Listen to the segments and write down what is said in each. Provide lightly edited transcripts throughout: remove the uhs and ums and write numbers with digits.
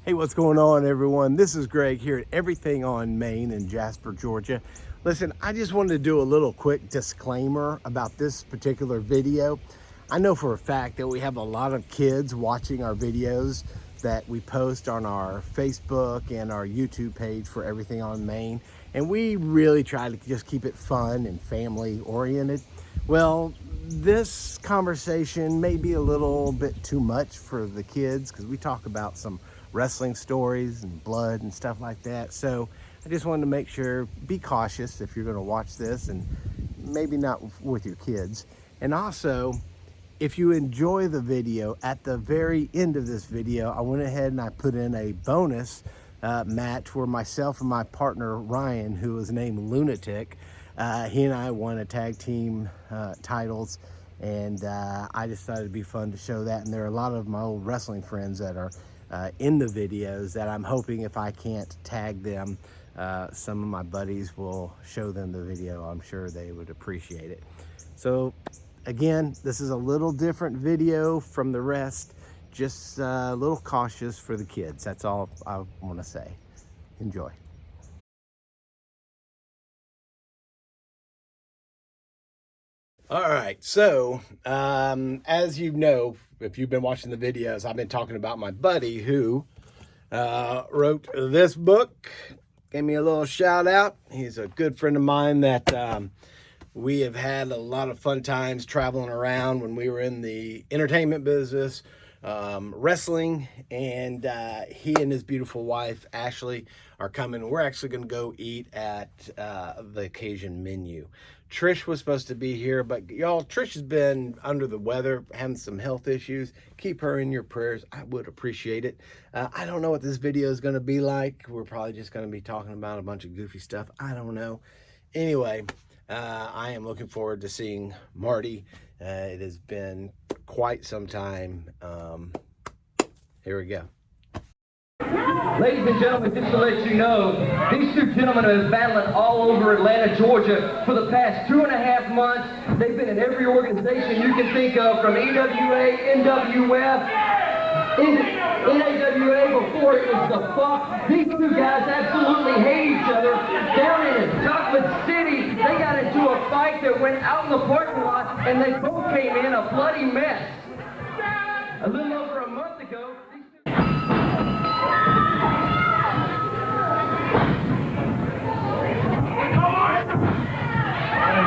Hey, what's going on, everyone? This is Greg here at Everything on Main in Jasper, Georgia. Listen, I just wanted to do a little quick disclaimer about this particular video. I know for a fact that we have a lot of kids watching our videos that we post on our Facebook and our YouTube page for Everything on Main, and we really try to just keep it fun and family oriented. Well, this conversation may be a little bit too much for the kids because we talk about some wrestling stories and blood and stuff like that. So I just wanted to make sure, be cautious if you're going to watch this, and maybe not with your kids. And also, if you enjoy the video, at the very end of this video, I went ahead and I put in a bonus match where myself and my partner Ryan, who was named Lunatic, he and I won a tag team titles, and I just thought it'd be fun to show that. And there are a lot of my old wrestling friends that are in the videos that I'm hoping, if I can't tag them, some of my buddies will show them the video. I'm sure they would appreciate it. So again, this is a little different video from the rest, just a little cautious for the kids. That's all I want to say. Enjoy. All right, so as you know, if you've been watching the videos, I've been talking about my buddy who wrote this book. Gave me a little shout out. He's a good friend of mine that we have had a lot of fun times traveling around when we were in the entertainment business, wrestling, and he and his beautiful wife, Ashley, are coming. We're actually going to go eat at the occasion menu. Trish was supposed to be here, but y'all, Trish has been under the weather, having some health issues. Keep her in your prayers. I would appreciate it. I don't know what this video is going to be like. We're probably just going to be talking about a bunch of goofy stuff. I don't know. Anyway, I am looking forward to seeing Marty. It has been quite some time. Here we go. Ladies and gentlemen, just to let you know, these two gentlemen have been battling all over Atlanta, Georgia for the past 2.5 months. They've been in every organization you can think of, from EWA, NWF, NAWA before it was the Fuck. These two guys absolutely hate each other. Down in Chocolate City, they got into a fight that went out in the parking lot, and they both came in a bloody mess. A little over a month ago,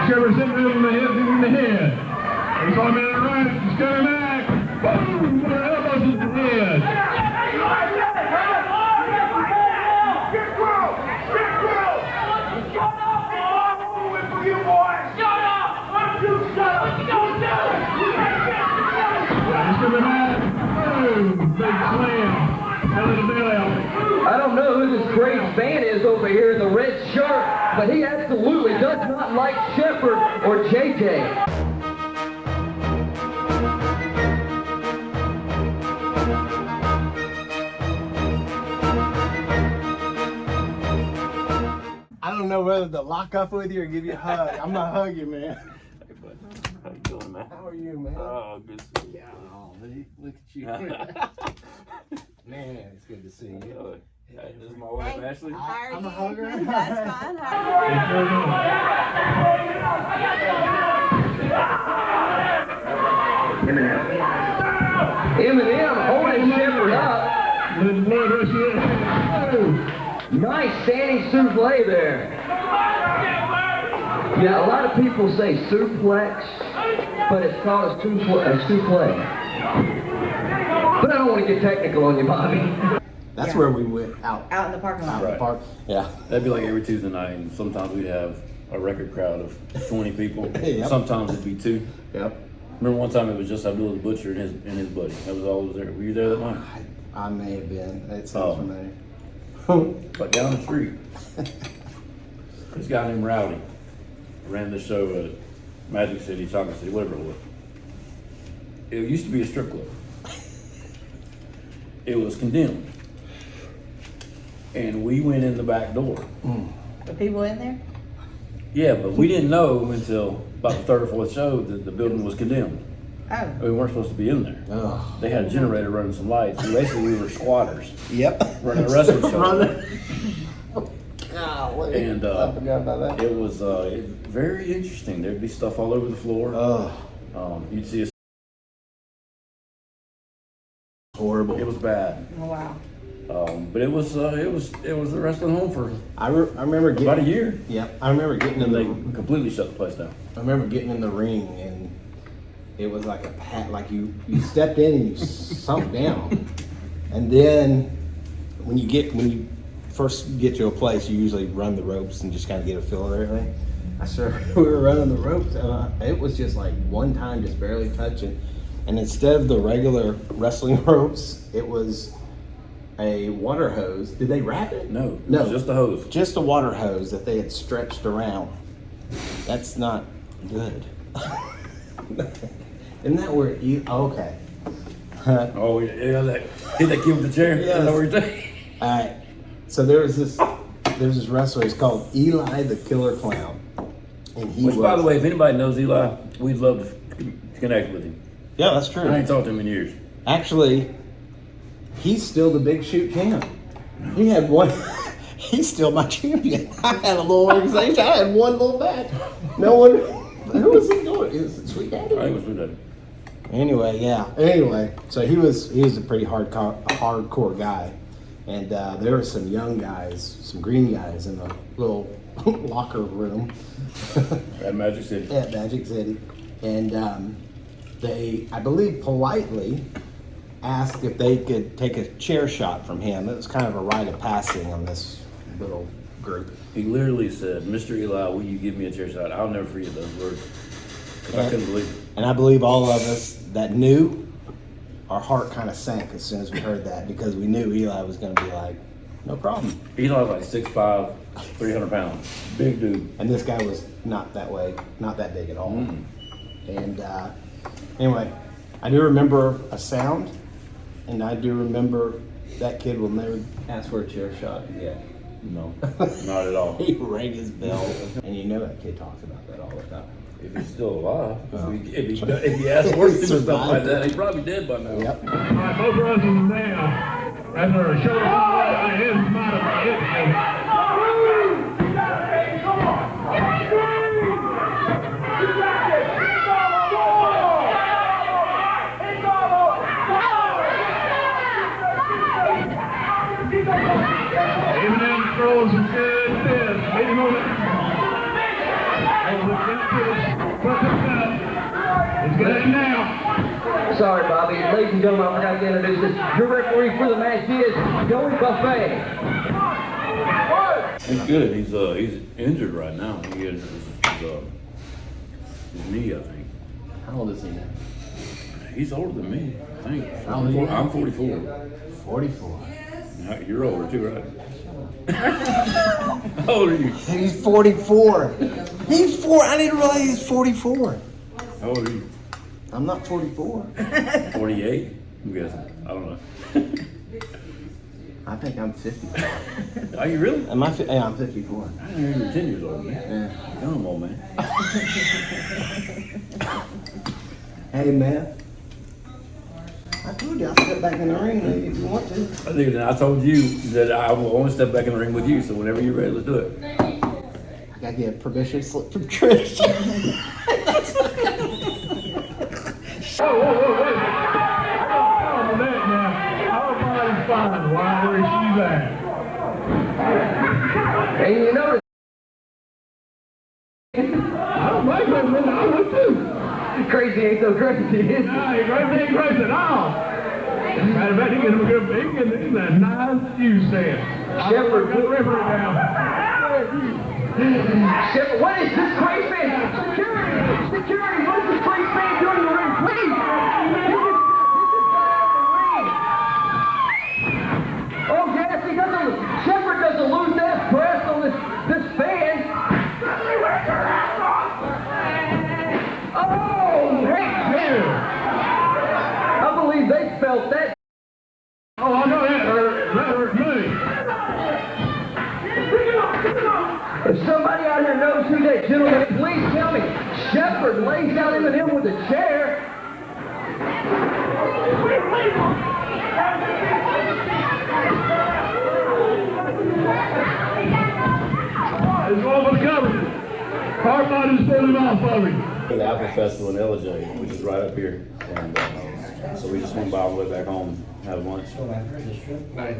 Jasper's in the head. He's on the right, he's coming back. Boom! The elbows in the head. Shut up! I'm moving for you, boys! Shut up! Why don't you shut up? What you gonna do? He's coming back. Boom! Big slam. I don't know who this great fan is over here in the red shirt, but he absolutely does not like Jasper or JJ. I don't know whether to lock up with you or give you a hug. I'm gonna hug you, man. Hey, bud. How you doing, man? How are you, man? Oh, good to see you. Oh, look at you. Man, it's good to see you. Hey, this is my wife, Ashley. I'm a hugger. That's fine. Eminem holding Jasper up. Nice standing souffle there. Yeah, a lot of people say suplex, but it's called a souffle. But I don't want to get technical on you, Bobby. That's where we went out. Out in the parking lot. Out in the park. Yeah. That'd be like every Tuesday night, and sometimes we'd have a record crowd of 20 people. Yep. Sometimes it'd be 2. Yep. Remember one time it was just Abdullah the Butcher and his buddy. That was all that was there. Were you there that night? I may have been. It sounds familiar. But down the street, this guy named Rowdy ran the show at Magic City, Chocolate City, whatever it was. It used to be a strip club. It was condemned. And we went in the back door. The people in there? Yeah, but we didn't know until about the third or fourth show that the building was condemned. Oh. We weren't supposed to be in there. Oh. They had a generator running some lights. Basically, we were squatters Yep. running a wrestling show. Golly. And I forgot about that. it was very interesting. There'd be stuff all over the floor. Oh, You'd see us. horrible. It was bad. Oh, wow. But it was the wrestling home for I remember getting about a year. Yep. I remember getting in And they the. completely shut the place down. I remember getting in the ring and it was like a pat. Like you stepped in and you sunk down, and then when you first get to a place, you usually run the ropes and just kind of get a feel of everything. I swear we were running the ropes, and it was just like one time, just barely touching. And instead of the regular wrestling ropes, it was a water hose. Did they wrap it? No, it No. was just a hose. Just a water hose that they had stretched around. That's not good. Isn't that where you? Okay. Oh yeah, that hit that kid with the chair. Yes. I know what you're saying. All right. So there's this wrestler. He's called Eli the Killer Clown, and he Which, was. by the way, if anybody knows Eli, we'd love to connect with him. Yeah, that's true. I ain't talked to him in years. Actually, he's still the Big Shoot champ. He had one. He's still my champion. I had a little organization. I had one little match. No one. Who was he doing? Is it Sweet Daddy? I was with that. Anyway, yeah. Anyway, so he was a pretty hardcore guy, and there were some young guys, some green guys in the little locker room At Magic City. at Magic City, and they, I believe, politely asked if they could take a chair shot from him. It was kind of a rite of passing on this little group. He literally said, "Mr. Eli, will you give me a chair shot?" I'll never forget those words. Because I couldn't believe it. And I believe all of us that knew, our heart kind of sank as soon as we heard that, because we knew Eli was going to be like, no problem. Eli's like 6'5", 300 pounds. Big dude. And this guy was not that way, not that big at all. Mm. And anyway, I do remember a sound, and I do remember that kid will never ask for a chair shot again. No, not at all. He rang his bell, and you know that kid talks about that all the time. If he's still alive. Oh. If he asked for it and stuff like that, he's probably dead by now. Yep. All right, both wrestlers now. As our show is Eminem throws some good fists. Waiting on it. Let's get it now. Sorry, Bobby. Ladies and gentlemen, I forgot to introduce this. Your referee for the match is Joey Buffet. He's good. He's injured right now. He has his knee, I think. How old is he now? He's older than me, I think. How old are you? I'm 44. 44. You're older too, right? How old are you? He's 44. He's 4. I didn't realize he's 44. How old are you? I'm not 44. 48? I'm guessing. I don't know. I think I'm 54. Are you really? Am I? Yeah, I'm 54. I didn't know you were 10 years old, man. Yeah. Come on, man. Hey, man. I told you I'll step back in the ring maybe if you want to. I told you that I will only step back in the ring with you, so whenever you're ready, let's do it. I gotta get a permission slip from Trish. Whoa, wait. On that now. Everybody's fine. Where she's at. And you notice, I don't like that man. I would too. crazy ain't so crazy, is it? No, he ain't crazy at all. Matter of fact, he can get a nice juice there. Jasper, Got the referee down. Jasper, what is this crazy man? Security! Security! What is this crazy man doing in the ring? Please! Oh, yes, Jasper doesn't lose that press on this fan. Oh, heck yeah! I believe they felt that. Oh, I know that hurt me. If somebody out here knows who that gentleman is, please tell me. Shepard lays out Eminem with a chair. It's all for the government. Everybody's pulling off of him. The Apple Festival in LJ, which is right up here. And so we just went by on the way back home, had lunch. Hey, let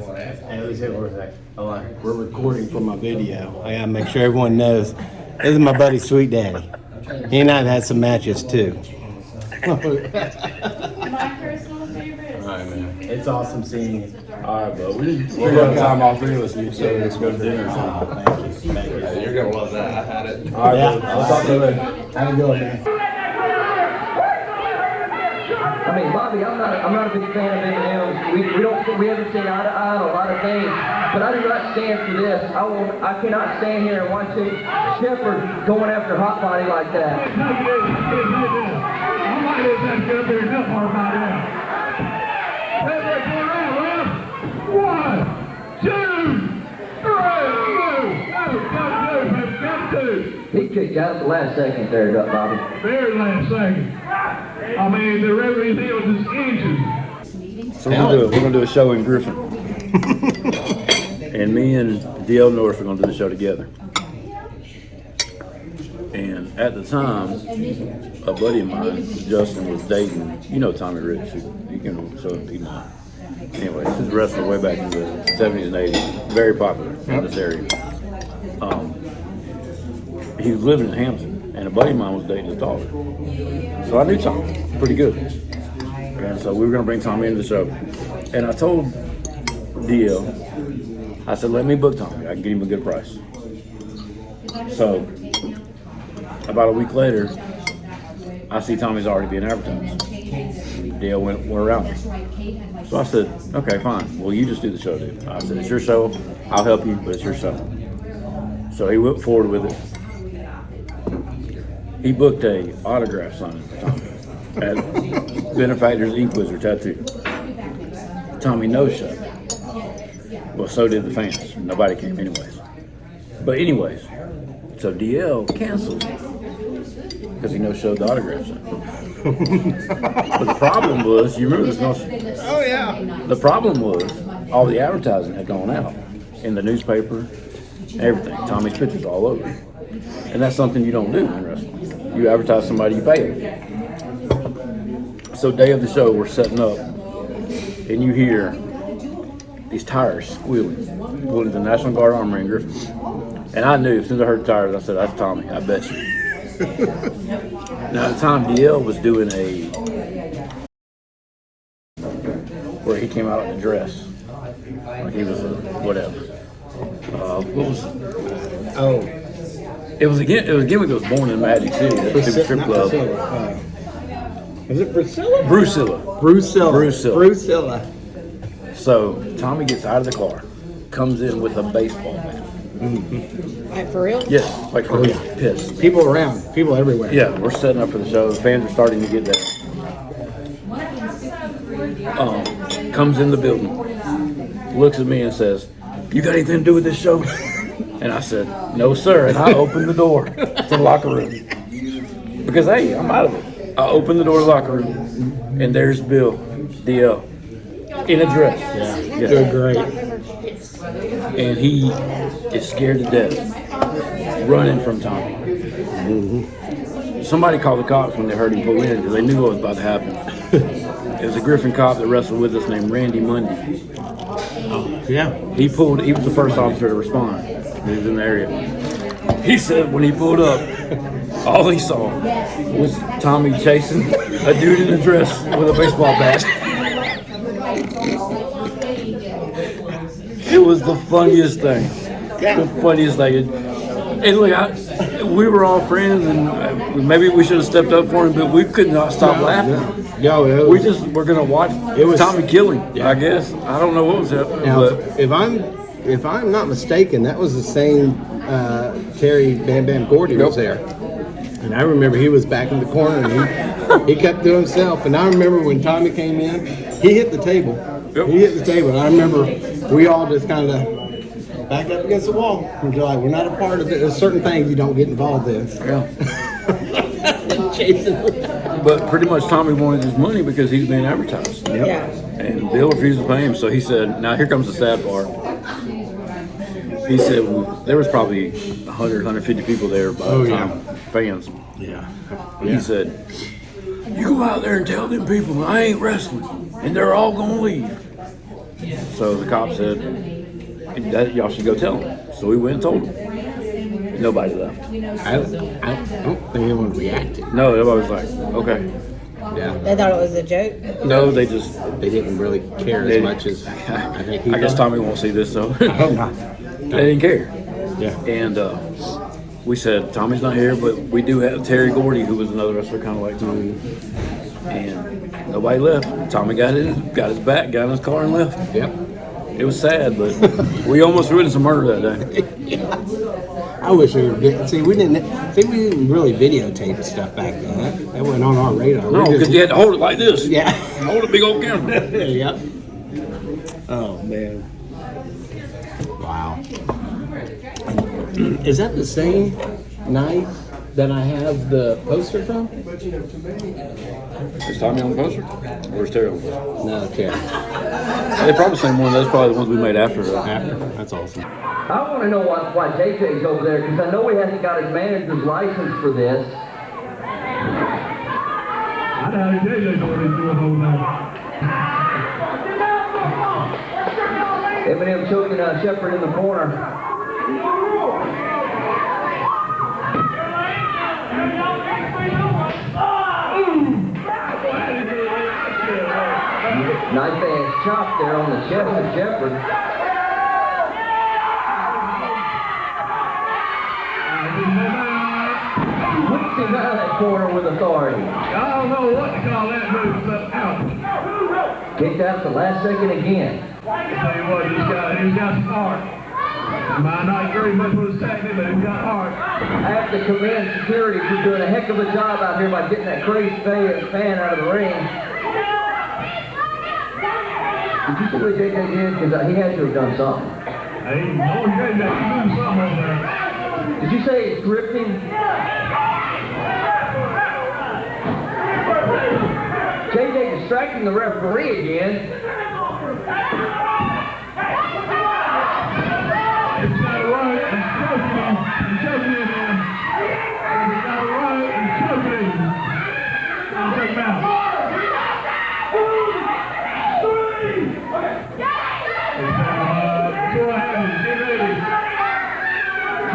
me say for a sec. We're recording for my video. I gotta make sure everyone knows. This is my buddy Sweet Daddy. He and I've had some matches too. My personal favorite is All right, man. It's awesome seeing you. All right, bro. We're going to time all three of us. So let's go to dinner or something. Thank you. Thank you. You're gonna love that. I had it. All right, Yeah, bro. I'll talk to you later. How you doing, man? I mean, Bobby, I'm not a big fan of M&M's. We haven't seen eye to eye on a lot of things, but I do not stand for this. I cannot stand here and watch Shepherd going after Hot Body like that. I might have to get up there and help her about that. Hey, let's go around, Ralph. 1, 2, 3, go. He kicked out at the last second there, Bobby. Very last second. I mean, the referee deals is inches. So we're gonna do a show in Griffin. And me and DL North are gonna do the show together. And at the time, a buddy of mine, Justin, was dating, you know Tommy Rich, you can show him, you know. Anyway, this is a wrestler way back in the 70s and 80s, very popular in this area. He was living in Hampton, and a buddy of mine was dating his daughter. So I knew Tommy pretty good. And so we were going to bring Tommy into the show. And I told DL, I said, let me book Tommy. I can get him a good price. So about a week later, I see Tommy's already being advertised. DL went around me. So I said, okay, fine. Well, you just do the show, dude. I said, it's your show. I'll help you, but it's your show. So he went forward with it. He booked a autograph signing for Tommy at Benefactor's Equalizer Tattoo. Tommy no-showed. Well, so did the fans. Nobody came anyways. But anyways, so DL canceled because he no-showed the autograph signing. But the problem was, you remember this notion? Oh, yeah. The problem was all the advertising had gone out in the newspaper, everything. Tommy's pictures all over. And that's something you don't do in wrestling. You advertise somebody, you pay them. So day of the show, we're setting up, and you hear these tires squealing, pulling into the National Guard Armory in Griffin. And I knew, as soon as I heard the tires, I said, that's Tommy, I bet you. Now at the time, DL was doing where he came out in a dress. Like he was a whatever. What was It was a gimmick that was born in Magic City, that stupid strip club. Is it Priscilla? Brucilla. So Tommy gets out of the car, comes in with a baseball bat. Like for real? Yes, like for real. Pissed. People around, people everywhere. Yeah, we're setting up for the show. The fans are starting to get there. Comes in the building, looks at me and says, "You got anything to do with this show?" And I said, "No, sir." And I opened the door to the locker room because hey, I'm out of it. I opened the door to the locker room, and there's Bill, DL, in a dress. Yeah. Doing great. And he is scared to death, running from Tommy. Somebody called the cops when they heard him pull in because they knew what was about to happen. It was a Griffin cop that wrestled with us named Randy Mundy. Yeah. He was the first officer to respond. He was in the area. He said when he pulled up, all he saw was Tommy chasing a dude in a dress with a baseball bat. It was the funniest thing. The funniest thing. And look, we were all friends, and maybe we should have stepped up for him, but we could not stop laughing. Yo, We just were gonna watch Tommy kill him. I guess I don't know what was happening. Now, But if I'm not mistaken, that was the same Terry Bam Bam Gordy was there. And I remember he was back in the corner and he kept to himself. And I remember when Tommy came in, he hit the table. Yep. He hit the table. And I remember we all just kind of backed up against the wall. And we're like, we're not a part of it. There's certain things you don't get involved in. yeah. Chasing. But pretty much Tommy wanted his money because he's being advertised. Yeah. And Bill refused to pay him. So he said, now here comes the sad part. He said there was probably 100, 150 people there by the time, fans. Yeah. He said, you go out there and tell them people I ain't wrestling, and they're all going to leave. So the cop said, y'all should go tell them. So we went and told them. Nobody left. I don't think anyone reacted. No, everybody was like, okay. Yeah. They thought it was a joke. No, they didn't really care as much as I think he I guess thought. Tommy won't see this, so I hope not. they didn't care. Yeah. And we said, Tommy's not here, but we do have Terry Gordy, who was another wrestler kind of like Tommy. And nobody left. Tommy got his back, got in his car and left. Yep. It was sad, but we almost witnessed a murder that day. I wish we were. We didn't really videotape stuff back then. That wasn't on our radar. No, because you had to hold it like this. Yeah. Hold a big old camera. Yep. Oh man. Wow. Is that the same night that I have the poster from? Is Tommy on the poster? Or is Terry on the poster? No, okay. They probably the same one. That's probably the ones we made after. That's awesome. I want to know why JJ's over there, because I know he hasn't got his manager's license for this. I doubt JJ's already doing whole night. Eminem choking Shepherd in the corner. Nice ass chop there on the chest of Shepherd. Whips him out of that corner with authority. I don't know what to call that move, but out. Kicked out at the last second again. I tell you what, he's got some heart. He might not agree much with his technique, but he's got heart. I have to commend security for doing a heck of a job out here by getting that crazy fan out of the ring. Did you see what JJ did? Because he had to have done something. Hey, no, JJ, he's doing something over there. Did you say he's drifting? JJ distracting the referee again. He's got it right and choking him. He's choking him. He's got it right and choking him. I'll check him out. Go ahead, get ready.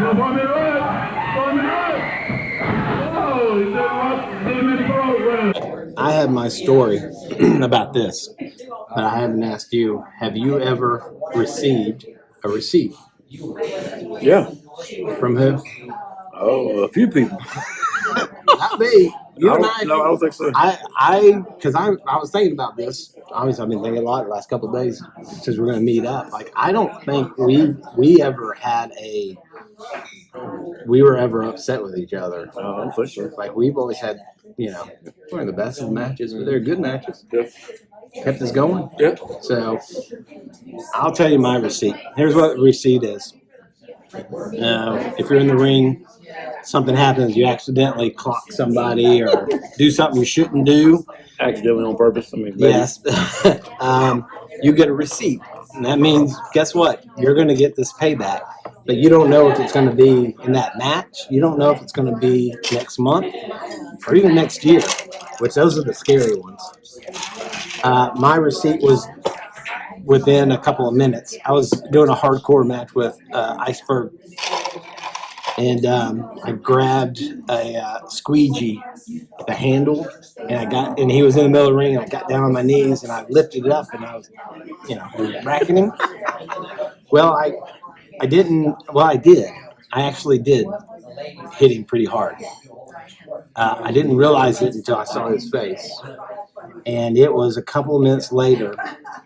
Go for me right. For me right. Oh, he did him in the throat. I have my story about this, but I haven't asked you. Have you ever received a receipt? Yeah. From who? Oh, a few people. Not me. You and I. No, I don't think so. Because I was thinking about this. Obviously, I've been thinking a lot the last couple of days since we're going to meet up. Like, I don't think we ever had we were ever upset with each other. I'm for sure. Like, we've always had, one of the best of matches, but they're good matches. Yeah. Kept us going. Yeah. So, I'll tell you my receipt. Here's what the receipt is. If you're in the ring, something happens, you accidentally clock somebody or do something you shouldn't do. Accidentally on purpose. I mean, maybe. Yes. You get a receipt. And that means, guess what? You're going to get this payback. But you don't know if it's going to be in that match. You don't know if it's going to be next month or even next year, which those are the scary ones. My receipt was within a couple of minutes. I was doing a hardcore match with Iceberg, and I grabbed a squeegee, the handle, and he was in the middle of the ring, and I got down on my knees, and I lifted it up, and I was, racking him. Well, I didn't. Well, I did. I actually did hit him pretty hard. I didn't realize it until I saw his face. And it was a couple of minutes later.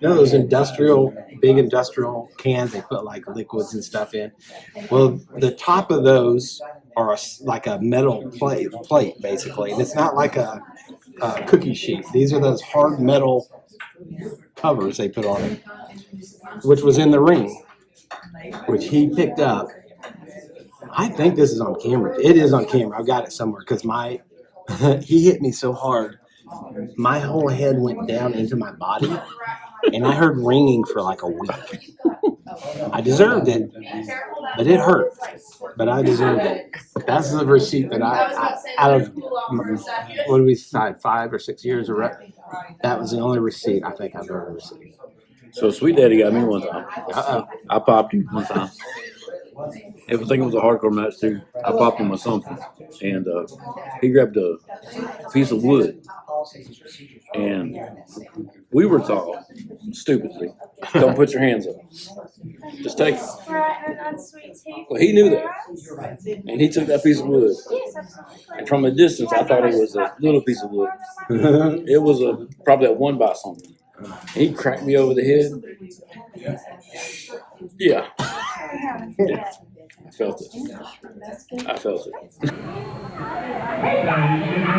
Those big industrial cans, they put like liquids and stuff in. Well, the top of those are like a metal plate basically. And it's not like a cookie sheet. These are those hard metal covers they put on it, which was in the ring, which he picked up. I think this is on camera. It is on camera. I've got it somewhere because he hit me so hard my whole head went down into my body, and I heard ringing for like a week. I deserved it, but it hurt. But I deserved it. That's the receipt that I out of, what did we decide, 5 or 6 years? That was the only receipt I think I've ever received. So Sweet Daddy got me one time. Uh-oh. I popped him one time. I think it was a hardcore match too. I popped him with something, and he grabbed a piece of wood, and we were taught stupidly, don't put your hands up, just take it. Well, he knew that, and he took that piece of wood, and from a distance, I thought it was a little piece of wood. It was probably a 1 by something. And he cracked me over the head. Yeah. I felt it. Now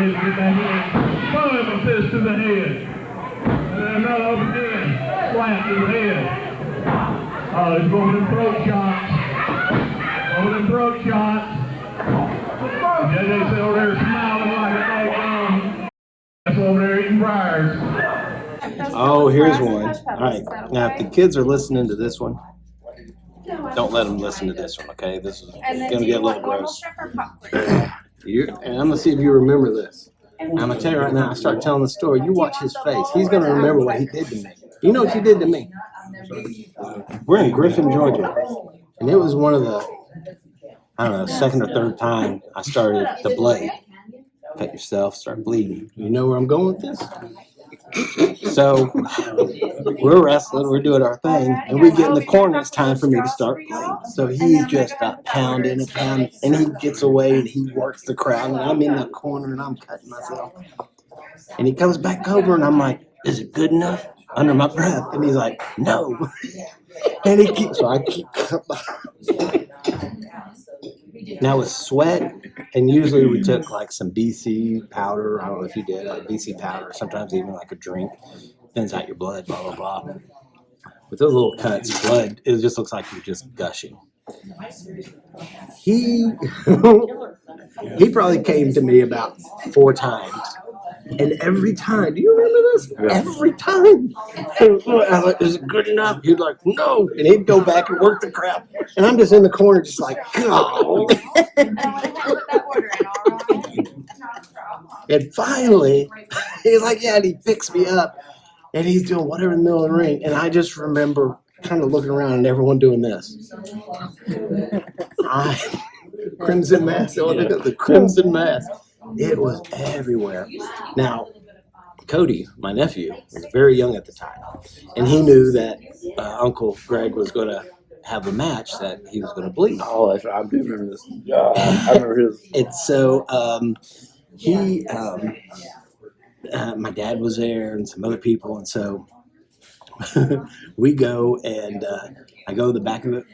you get that head. Throw him a fist to the head. And then another over again. Slap to the head. Oh, he's going to throat shots. JJ's over there smiling like a daggone. That's over there eating briars. Oh, here's one. All right. Now, if the kids are listening to this one, don't let them listen to this one, okay? This is going to get a little gross. And I'm going to see if you remember this. I'm going to tell you right now, I start telling the story. You watch his face. He's going to remember what he did to me. You know what he did to me? We're in Griffin, Georgia. And it was one of the, I don't know, second or third time I started the blade. Cut yourself, start bleeding. You know where I'm going with this? So we're wrestling, we're doing our thing, and we get in the corner. It's time for me to start playing. So he's just pounding, and he gets away and he works the crowd, and I'm in the corner and I'm cutting myself. And he comes back over, and I'm like, "Is it good enough?" Under my breath, and he's like, "No." And I keep. Now with sweat, and usually we took like some BC powder. I don't know if you did BC powder, sometimes even like a drink, thins out your blood, blah blah blah. With those little cuts, blood, it just looks like you're just gushing. He probably came to me about 4 times. And every time, do you remember this? Yeah. Every time. I was like, "Is it good enough?" He'd like, "No." And he'd go back and work the crowd. And I'm just in the corner, just like, "God." And finally, he's like, "Yeah," and he picks me up. And he's doing whatever in the middle of the ring. And I just remember kind of looking around and everyone doing this. Crimson mask. Oh, they got the crimson mask. It was everywhere. Now, Cody, my nephew, was very young at the time, and he knew that Uncle Greg was going to have a match that he was going to bleed. Oh, that's right. I do remember this. I remember his. And so my dad was there and some other people, and so we go and I go to the back of it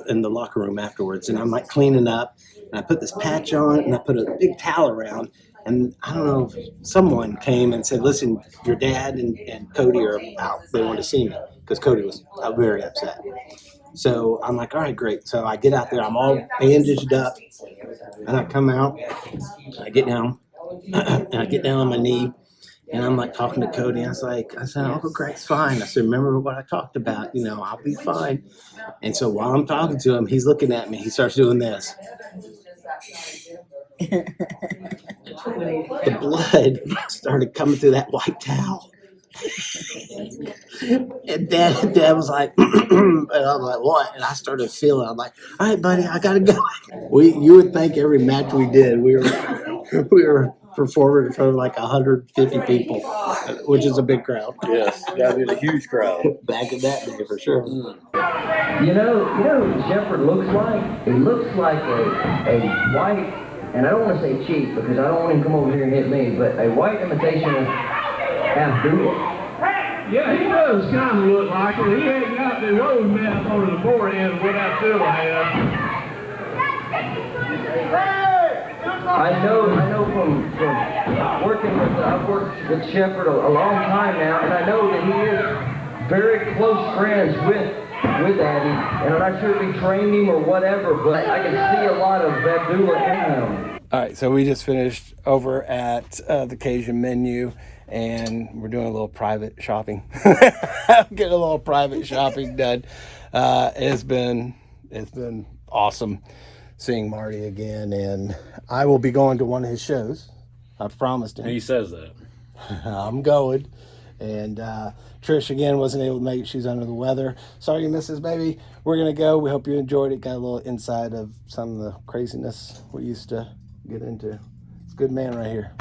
in the locker room afterwards, and I'm like cleaning up, and I put this patch on, and I put a big towel around, and I don't know if someone came and said, "Listen, your dad and Cody are out. They want to see me," because Cody was very upset. So I'm like, "All right, great." So I get out there, I'm all bandaged up, and I come out, and I get down, and I get down on my knee. And I'm like talking to Cody. I said, "Uncle Greg's fine." I said, "Remember what I talked about? I'll be fine." And so while I'm talking to him, he's looking at me. He starts doing this. The blood started coming through that white towel. And Dad was like, and I'm like, "What?" And I started feeling. I'm like, "All right, buddy, I gotta go." You would think every match we did, we were performing in front of like 150 people, which is a big crowd. Yes, gotta be a huge crowd. Back in that day, for sure. You know who Jasper looks like? He looks like a white, and I don't want to say cheap because I don't want him to come over here and hit me, but a white imitation of Abdul. Yeah, he does kind of look like it. He ain't got the rose map over the forehead what Abdullah had. I know from working with, I've worked with Shepherd a long time now, and I know that he is very close friends with Addy, and I'm not sure if he trained him or whatever, but I can see a lot of Abdullah in him. All right, so we just finished over at the Cajun Menu, and we're doing a little private shopping. Getting a little private shopping done. It's been awesome seeing Marty again, and I will be going to one of his shows. I've promised him. He says that. I'm going. And Trish, again, wasn't able to make it. She's under the weather. Sorry you missed this, baby. We're going to go. We hope you enjoyed it. Got a little insight of some of the craziness we used to get into. It's a good man right here.